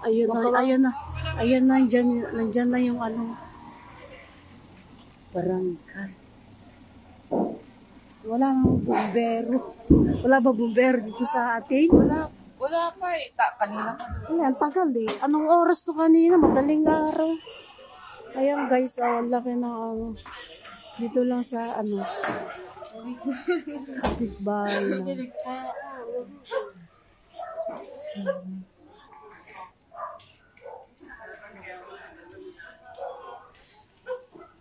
Ayun na, ayun na. Ayun na, nandyan na yung ano. Barangay. Wala nang bumbero. Wala ba bumbero dito sa atin? Wala pa eh. Kanina pa. Wala, ang tagal eh. Anong oras to kanina? Madaling araw. Ayan guys, laki na ano. Dito lang sa ano. Kapitbahay na.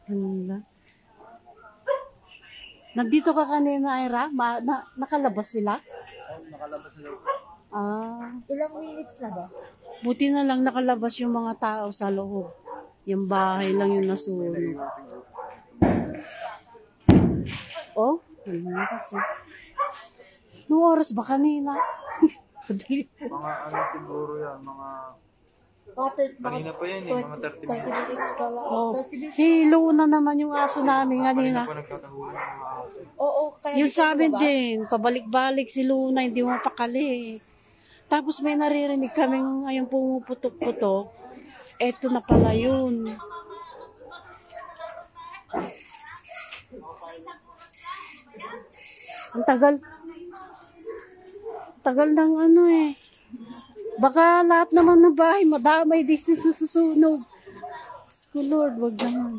Hala. Nandito ka kanina, Ira? Nakalabas sila? Nakalabas na yun. Ilang minutes na ba? Buti na lang nakalabas yung mga tao sa loob. Yung bahay lang yung nasunog. Oh, ano kasi. Noong oras ba kanina? Mga ano siguro yan, mga... Kanina pa yan eh, mga 30 minutes. Oh, si Luna naman yung aso namin kanina. Kanina pa nagkakahulan ng mga aso. Oo, kaya Yung sa amin din, pabalik-balik si Luna, hindi mapakali. Tapos may naririnig kami ngayon pumuputok-putok. Eto na pala yun. Ang tagal. Tagal ng ano eh. Baka lahat naman ng bahay madamay din sa susunog. Diyos ko Lord, wag naman.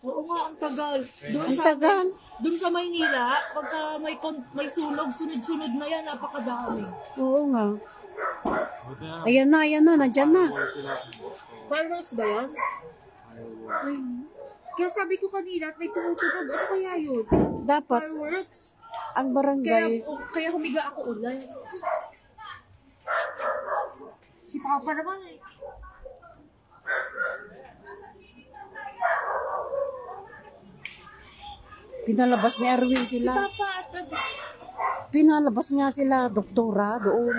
Oo nga, ang tagal. Ang tagal. Doon sa Maynila, pagka may sunog, sunod-sunod na yan, napakadami. Oo nga. Buti na, Ayan na, nandyan na. sila. Fireworks ba yan? Ay, Kaya sabi ko kanina, at may tumutunog, ano kaya yun? dapat Fireworks? ang barangay. Kaya humiga ako ulan. Si Papa naman eh. Pinalabas ni Erwin Si sila. Papa at Pinalabas nga sila, doktora, doon.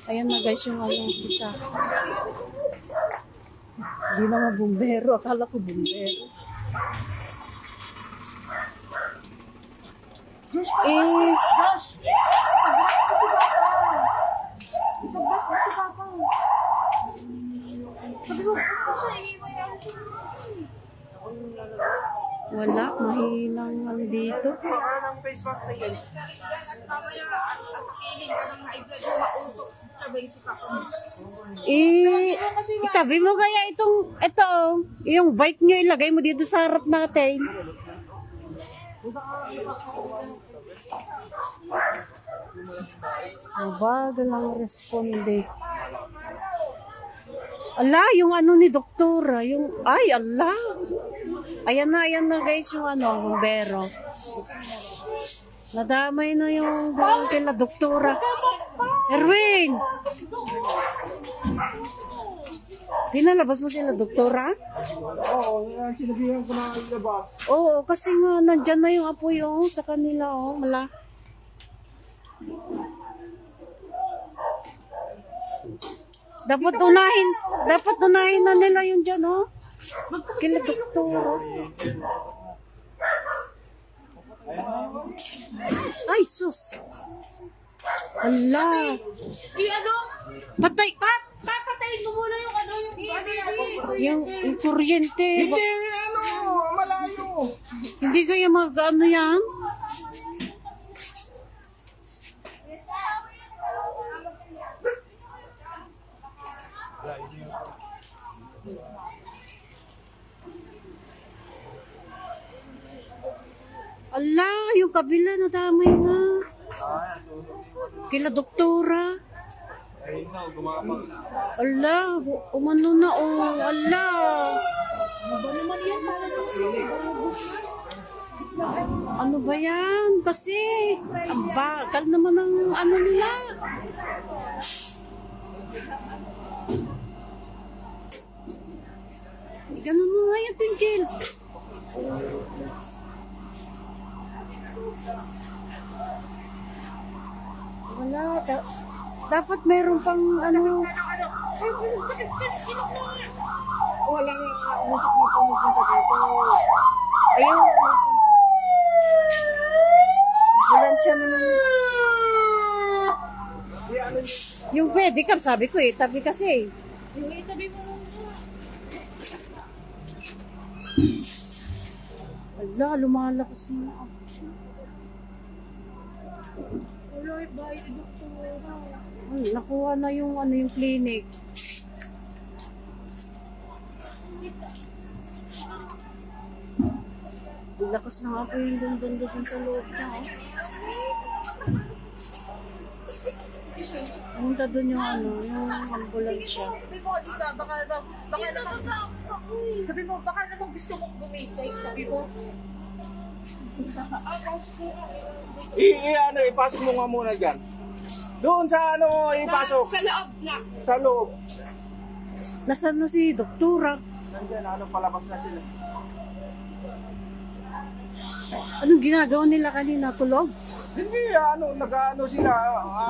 Ayan na guys yung ano, isa. Hindi naman bumbero, akala ko bumbero. Eh, Josh! Sabi ko, siya eh, may ano siya. wala, mahinang lang dito. Ang face mask na yan. Itabi mo kaya ito, yung bike nyo ilagay mo dito sa harap natin. Bagal lang responde. Ala, yung ano ni doktora, yung, ay, ala. Ayan na guys yung ano, bumbero. Nadamay na yung doon kila doktora. Erwin! Pinalabas mo sila, doktora? Oo, sinabihan ko na ilabas. Oo, kasi nga, nandyan na yung apoy sa kanila, mala. Dapat unahin na nila yung dyan, kila doktora. Ay, sus. Hala. Ano? Papatayin mo muna yung ano, Yung kuryente. Hindi, ano, malayo. Hindi kaya mag-ano yan? Ala, yung kabila nadamay na. Kila doktora. Ayun na, gumapang. Ala, umano na ala. Ano ba yan? Kasi, ang bagal naman ng ano nila. Ganun mo nga yan, Twinkle. Wala. Dapat meron pang ano. Walang musok na pumupunta dito. Ayun. Yung pedicab, sabi ko eh, tabi kasi. Yung itabi mo muna. Ala, lumalakas na. Wala, bahay ni doktora. Ay, nakuha na yung ano yung clinic. Lakas na nga po yung dun sa loob niya. Punta dun yung ano, yung ambulansya. Sabi mo, Dita, baka naman, sabi mo, baka naman gusto mong gumising, sabi mo. Ano, ipasok mo nga muna dyan. Doon sa ano, ipasok. Sa loob na. Sa loob. Nasaan na si doktora? Nandyan, ano, palabas na sila. Anong ginagawa nila kanina? Tulog? Hindi, ano, nag-ano sila,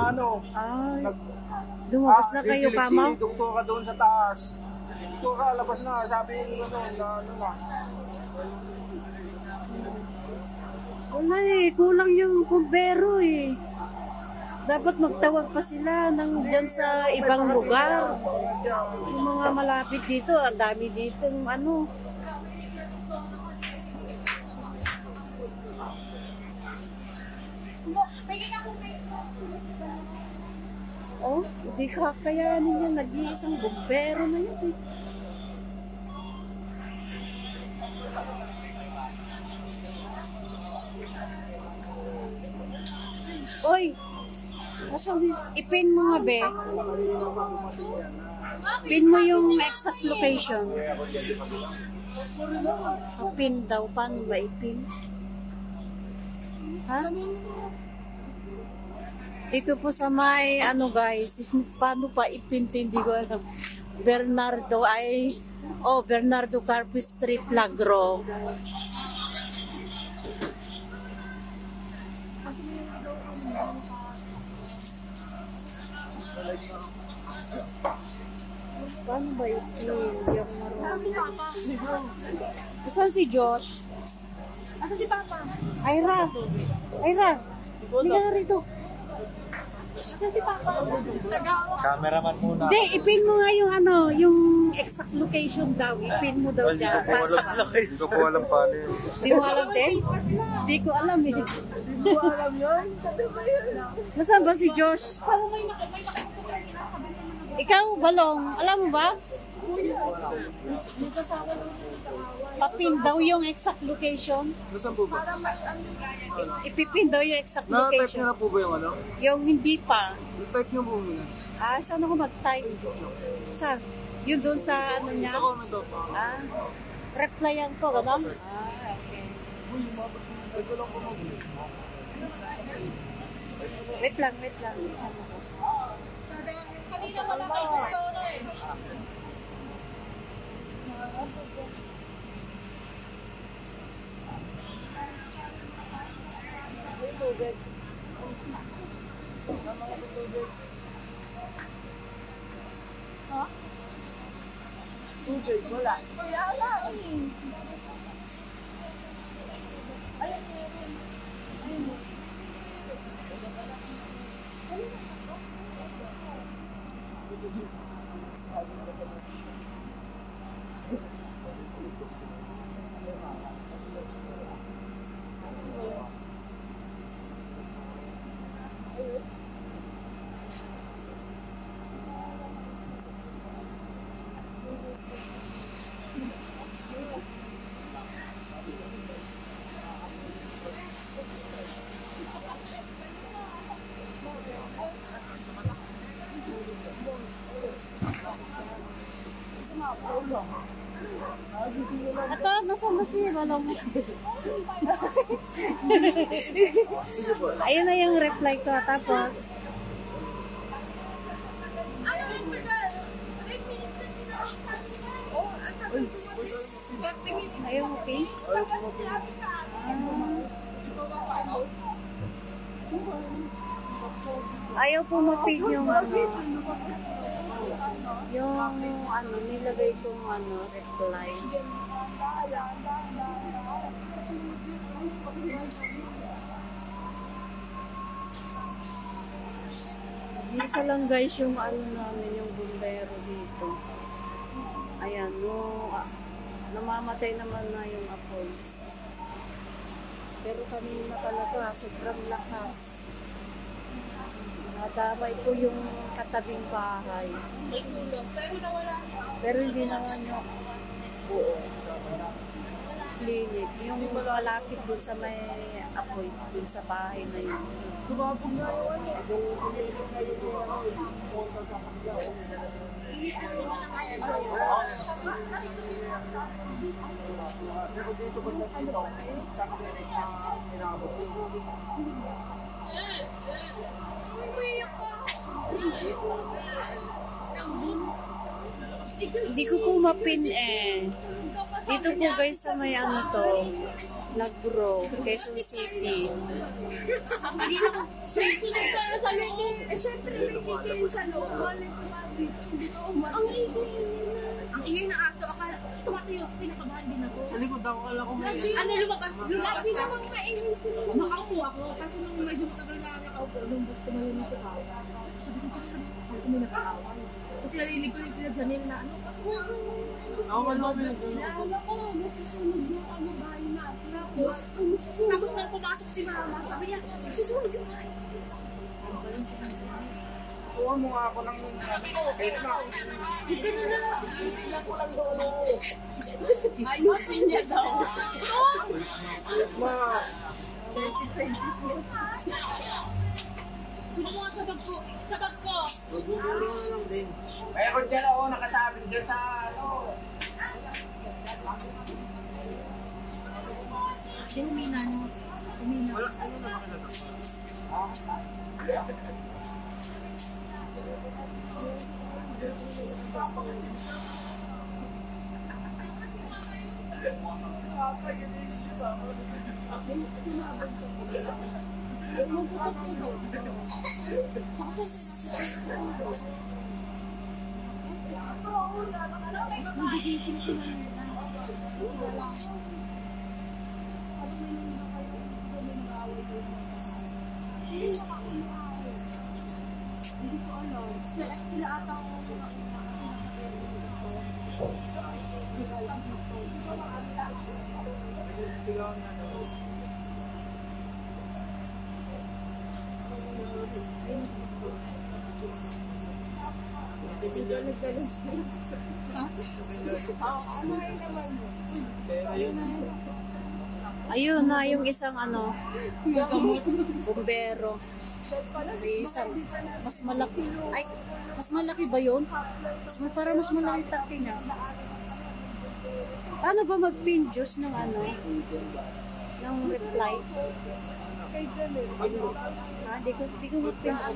ano. Ay, Nag, lumabas na kayo, didilig kama? Si doktora doon sa taas. Doktora, labas na, sabi yung ano, na. Wala eh, kulang yung kumbero eh. Dapat magtawag pa sila ng dyan sa ibang lugar. Yung mga malapit dito, ang dami dito ano. Oh, hindi kakayanin yan. Nag-iisang bumbero na yun eh. Oy! Asan, ipin mo nga be. Pin mo yung exact location. Pin daw. Paano ba ipin? Ha? Dito po sa may, ano guys, paano pa ipinto, hindi ko alam. Bernardo Carpi Street, Lagro. Paano ba ipin? Yung marunong. Saan si Josh? Asa si Papa? Ira! Hindi ka rito. Asa si Papa? Cameraman muna. Hindi, ipin mo nga yung ano, yung exact location daw. Ipin mo daw dyan. Hindi ko po alam paano yun. Hindi mo alam din? Hindi ko alam eh. Hindi ko alam yun. Sabi mo yun. Nasaan ba si Josh? Parang may nakikita kanina. Ikaw, Balong, alam mo ba? Papin daw yung exact location. Nasaan po ba? Ipipin daw yung exact Na-type location. niyo na po ba yung ano? Yung hindi pa. Na-type niyo po muna. Saan ako mag-type? Saan? Yun doon sa ano niya? Sa comment daw po. Replyan ko, gano'n? Okay. Ito lang po mag Wait lang. Kanina wala kayo doktora eh. Ito, nasaan na si Balong? Ayun na yung reply ko. Tapos, ayun, okay? Ayaw pumapig yung ano. Yung ano, nilagay kong ano, reply. Nasa lang guys yung ano namin, yung bumbero dito. Ayan, no, namamatay naman na yung apoy. Pero kanina talaga, sobrang lakas. Nadamay ko yung katabing bahay. May sulong. Pero nawala. Pero hindi naman yung buo. Clinic. Yung malapit dun sa may apoy, dun sa bahay na yun. Sumabog na yun. Hindi ko po mapin eh. Dito po guys sa may ano to, nag-grow, Quezon City. Hindi na ko. Sunod pa sa loob. Eh, syempre, may kikin sa loob. Balik ko ba dito? Hindi ko umalis. Ang ingay. Ang ingay na aso. Akala, tumatayo. Pinakabahan din ako. Sa likod ako, alam ko may... Ano, lumabas ka? Namang maingay sila. Nakaupo ako. Kasi nung medyo matagal na nakaupo, nung tumayo sa kawa. Sabi ko, ako mo nakaawa. Kasi narinig ko rin sila Janelle na ano. Ako man mo Alam ko, nasusunog yung ano bahay na. Tapos nang pumasok si mama, sabi niya, nasusunog yung bahay. Kuha mo nga ako ng face mask. Ayusin niya daw. Face mask. Ano mo sa bag ko? Sa bag ko! Maguguro na lang din. Kaya ko dyan ako, nakasabit dyan sa ano. Humina, no? Humina. Wala, ano na makilata? Hindi ko alam. Sila ata ako Sigaw na no. Ayun na yung isang ano, bumbero. May isang, mas malaki. Ay, mas malaki ba yun? Para mas malaki taki niya. Paano ba mag-pin juice ng ano? Ng reply? Kay Janelle. Ha? Di ko mag-pin juice.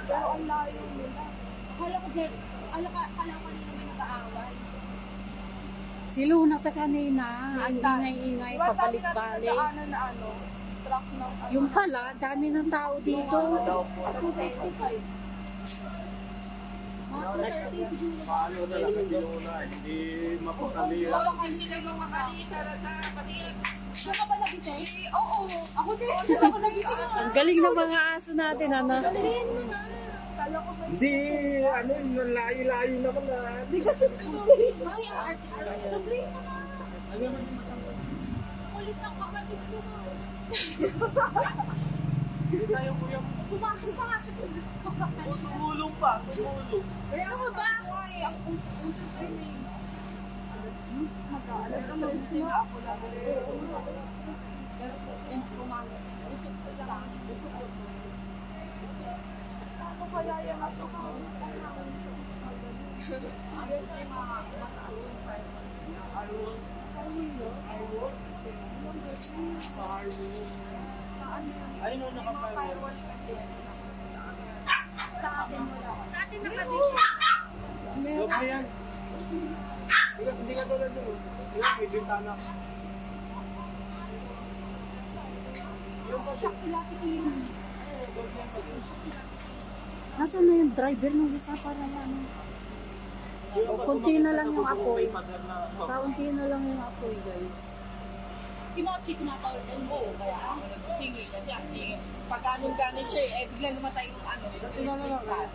Pero ang layo nila. Akala ko dyan, akala ko nila may nag-aaway. Si Luna ta kanina, ang ingay-ingay, pabalik-balik. Daanan na ano, truck ng Yung pala, dami ng tao dito. Paano talaga si Luna, hindi mapakaliya. Oo, kasi sila mga mali talaga. Pati, saan ka ba nagising? Oo, ako din. Saan ako nagising? Ang galing ng mga aso natin, ano? Dalihin mo na. Hindi, ano, layo-layo naman na. Hindi kasi. Kasi ang arte. Sabihin mo na. Kulit ng kapatid ko. Hindi tayo kuya. Pumasok pa nga siya. Tumulong pa, tumulong. Kaya mo ba? Ay, ang puso ko yun eh. Mag-aalas ka mag-isip ako lang. Pero kung kumakas, isip ko lang. Ako kaya yung aso ko. Ay, no, nakapaywa. Sa atin nakadito. Loob na yan. Hindi ka tulad doon. Yung may bintana. Siya kulapit yun. Nasaan na yung driver ng isa para yan? Kunti na lang yung apoy. Kaunti na lang yung apoy, guys. Si Mochi tumatawag din mo. Kaya ako nagsingi kasi ang tingin. pag ganon siya eh, biglang namatay yung ano. Tingnan na lang.